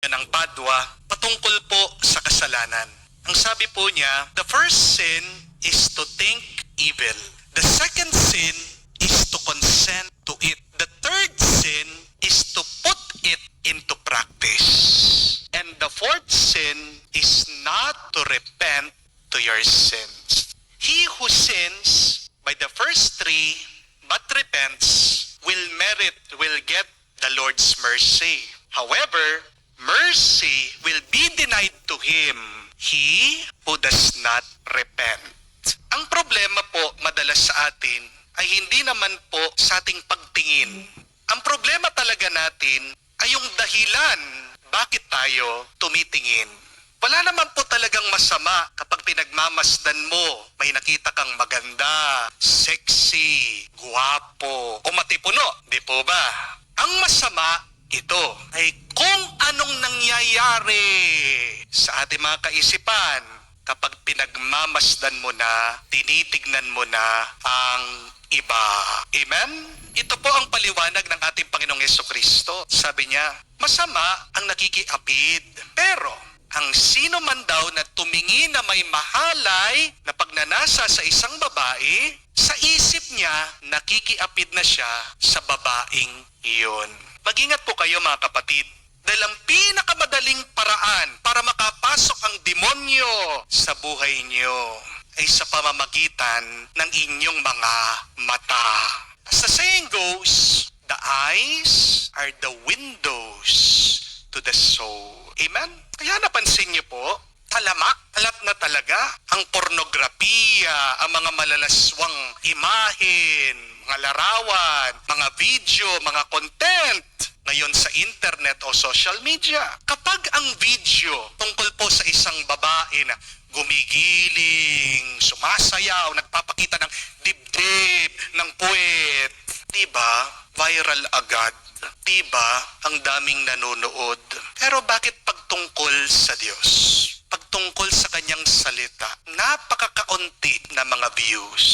ng Padua patungkol po sa kasalanan. Ang sabi po niya, the first sin is to think evil. The second sin is to consent to it. The third sin is to put it into practice. And the fourth sin is not to repent to your sins. He who sins by the first three but repents will get the Lord's mercy. However, mercy will be denied to him, he who does not repent. Ang problema po madalas sa atin ay hindi naman po sa ating pagtingin. Ang problema talaga natin ay yung dahilan bakit tayo tumitingin. Wala naman po talagang masama kapag pinagmamasdan mo, may nakita kang maganda, sexy, guwapo, o matipuno, di po ba? Ang masama ito ay kung anong nangyayari sa ating mga kaisipan kapag pinagmamasdan mo na, tinitignan mo na ang iba. Amen? Ito po ang paliwanag ng ating Panginoong Jesucristo. Sabi niya, masama ang nakikiapid. Pero ang sino man daw na tumingin na may mahalay na pagnanasa sa isang babae, sa isip niya, nakikiapid na siya sa babaeng iyon. Mag-ingat po kayo mga kapatid. Dahil ang pinakamadaling paraan para makapasok ang demonyo sa buhay niyo ay sa pamamagitan ng inyong mga mata. As the saying goes, the eyes are the windows to the soul. Amen? Kaya napansin niyo po, alat na talaga ang pornografiya, ang mga malalaswang imahen, mga larawan, mga video, mga content ngayon sa internet o social media. Kapag ang video tungkol po sa isang babae na gumigiling, sumasayaw, nagpapakita ng dibdib, ng puwet, diba? Viral agad. Diba? Ang daming nanonood. Pero bakit pagtungkol sa Diyos? Pagtungkol sa kanyang salita, napakakaunti na mga views.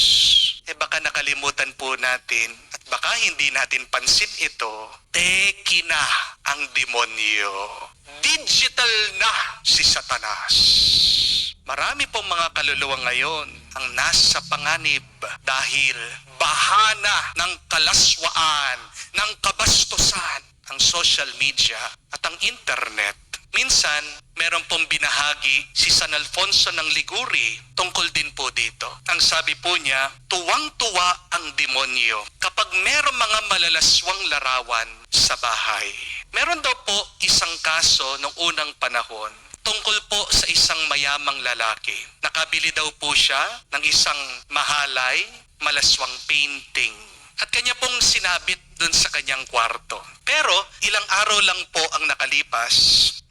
Baka nakalimutan po natin at baka hindi natin pansin ito, teki na ang demonyo. Digital na si Satanas. Marami pong mga kaluluwa ngayon ang nasa panganib dahil bahana ng kalaswaan, ng kabastusan, ang social media at ang internet. Minsan, meron pong binahagi si San Alfonso ng Liguri tungkol din po dito. Ang sabi po niya, tuwang-tuwa ang demonyo kapag meron mga malalaswang larawan sa bahay. Meron daw po isang kaso noong unang panahon tungkol po sa isang mayamang lalaki. Nakabili daw po siya ng isang mahalay, malaswang painting. At kanya pong sinabit dun sa kanyang kwarto. Pero ilang araw lang po ang nakalipas,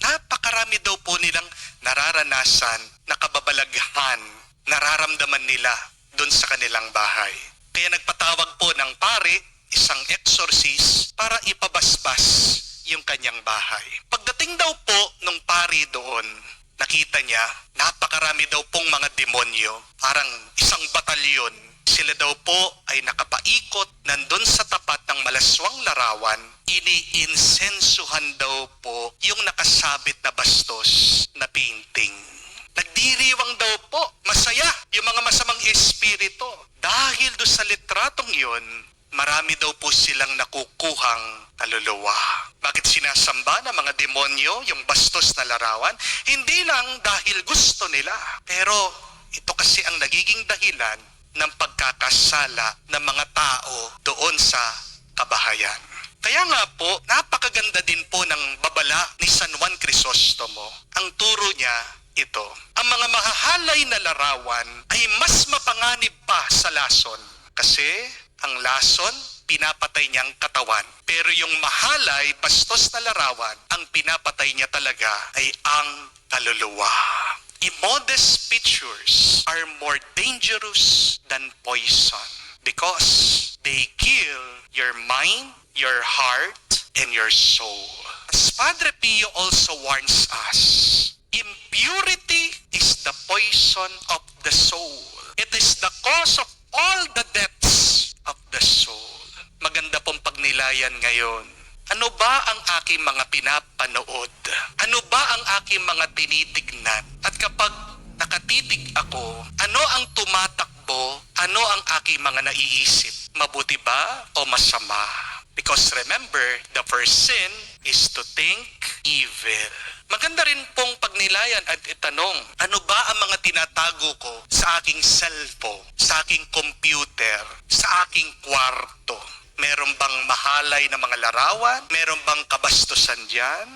napakarami daw po nilang nararanasan, nakababalaghan, nararamdaman nila dun sa kanilang bahay. Kaya nagpatawag po ng pare, isang exorcist, para ipabasbas yung kanyang bahay. Pagdating daw po nung pare doon, nakita niya, napakarami daw pong mga demonyo, parang isang batalyon. Sila daw po ay nakapaikot nandun sa tapat ng malaswang larawan, iniinsensuhan daw po yung nakasabit na bastos na painting. Nagdiriwang daw po, masaya yung mga masamang espiritu. Dahil do sa litratong yun, marami daw po silang nakukuhang kaluluwa. Bakit sinasamba ng mga demonyo yung bastos na larawan? Hindi lang dahil gusto nila, pero ito kasi ang nagiging dahilan ng pagkakasala ng mga tao doon sa kabahayan. Kaya nga po, napakaganda din po ng babala ni San Juan Crisostomo. Ang turo niya ito, ang mga mahahalay na larawan ay mas mapanganib pa sa lason. Kasi ang lason, pinapatay niyang katawan. Pero yung mahalay, bastos na larawan, ang pinapatay niya talaga ay ang kaluluwa. Immodest pictures are more dangerous than poison because they kill your mind, your heart, and your soul. As Padre Pio also warns us, impurity is the poison of the soul. It is the cause of all the deaths of the soul. Maganda pong pagnilayan ngayon. Ano ba ang aking mga pinapanood? Ano ba ang aking mga tinitignan? At kapag nakatitig ako, ano ang tumatakbo? Ano ang aking mga naiisip? Mabuti ba o masama? Because remember, the first sin is to think evil. Maganda rin pong pagnilayan at itanong, ano ba ang mga tinatago ko sa aking cellphone, sa aking computer, sa aking kwarto? Meron bang mahalay na mga larawan? Meron bang kabastusan diyan?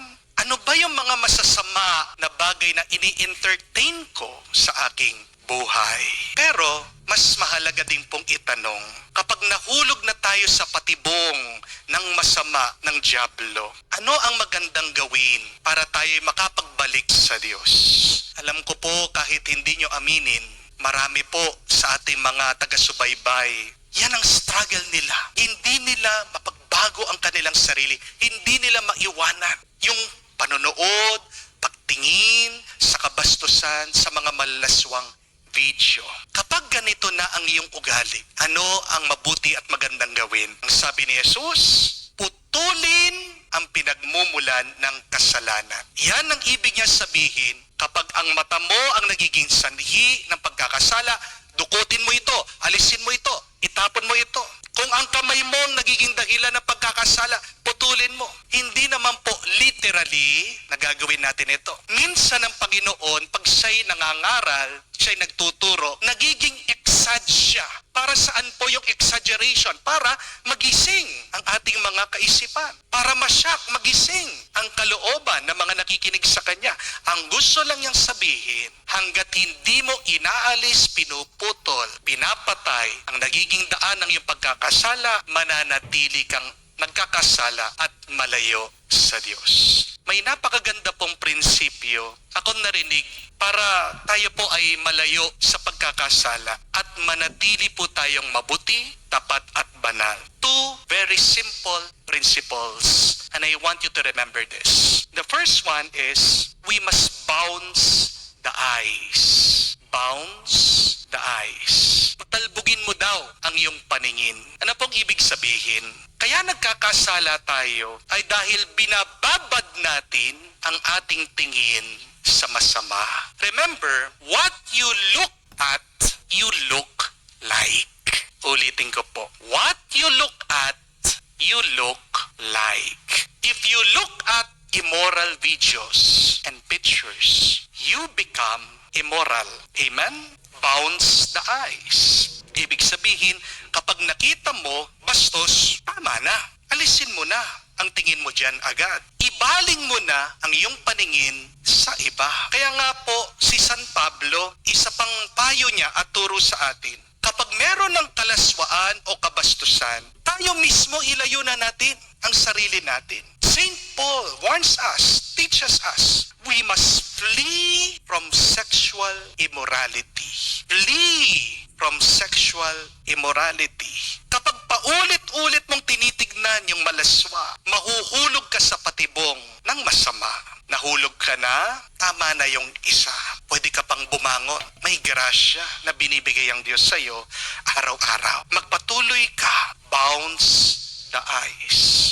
Ano ba yung mga masasama na bagay na ini-entertain ko sa aking buhay? Pero, mas mahalaga din pong itanong, kapag nahulog na tayo sa patibong ng masama ng dyablo, ano ang magandang gawin para tayo makapagbalik sa Diyos? Alam ko po, kahit hindi nyo aminin, marami po sa ating mga taga-subaybay, yan ang struggle nila. Hindi nila mapagbago ang kanilang sarili. Hindi nila maiwanan yung panonood, pagtingin sa kabastusan, sa mga malalaswang video. Kapag ganito na ang iyong ugali, ano ang mabuti at magandang gawin? Ang sabi ni Jesus, putulin ang pinagmumulan ng kasalanan. Yan ang ibig niya sabihin, kapag ang mata mo ang nagiging sanhi ng pagkakasala, dukutin mo ito, alisin mo ito, itapon mo ito. Kung ang kamay mo ang nagiging dahilan ng pagkakasala, putulin mo. Hindi naman po literally nagagawin natin ito. Minsan ang Panginoon, pag siya'y nangangaral, siya'y nagtuturo, nagiging exage siya. Para saan po yung exaggeration? Para magising ang ating mga kaisipan. Para masyak, magising ang kalooban ng mga nakikinig sa Kanya. Ang gusto lang niyang sabihin, hanggat hindi mo inaalis, pinuputol, pinapatay, ang nagiging daan ng iyong pagkakasala, mananatili kang nagkakasala at malayo sa Diyos. May napakaganda pong prinsipyo akong narinig para tayo po ay malayo sa pagkakasala at manatili po tayong mabuti, tapat at banal. Two very simple principles, and I want you to remember this. The first one is, we must bounce the eyes. Bounce the eyes. Patalbugin mo daw ang iyong paningin. Ano pong ibig sabihin? Kaya nagkakasala tayo ay dahil binababad natin ang ating tingin sa masama. Remember, what you look at, you look like. Ulitin ko po. What you look at, you look like. If you look at immoral videos and pictures, you become immoral. Amen? Bounce the eyes. Ibig sabihin, kapag nakita mo, bastos, tama na. Alisin mo na ang tingin mo dyan agad. Ibaling mo na ang iyong paningin sa iba. Kaya nga po, si San Pablo, isa pang payo niya at turo sa atin, kapag meron ng kalaswaan o kabastusan, tayo mismo ilayo na natin ang sarili natin. Saint Paul warns us, teaches us, we must flee from sexual immorality. Flee from sexual immorality. Kapag paulit-ulit mong tinitignan yung malaswa, mahuhulog ka sa patibong ng masama. Nahulog ka na, tama na yung isa. Pwede ka pang bumangon. May grasya na binibigay ang Diyos sa'yo araw-araw. Magpatuloy ka. Bounce the eyes.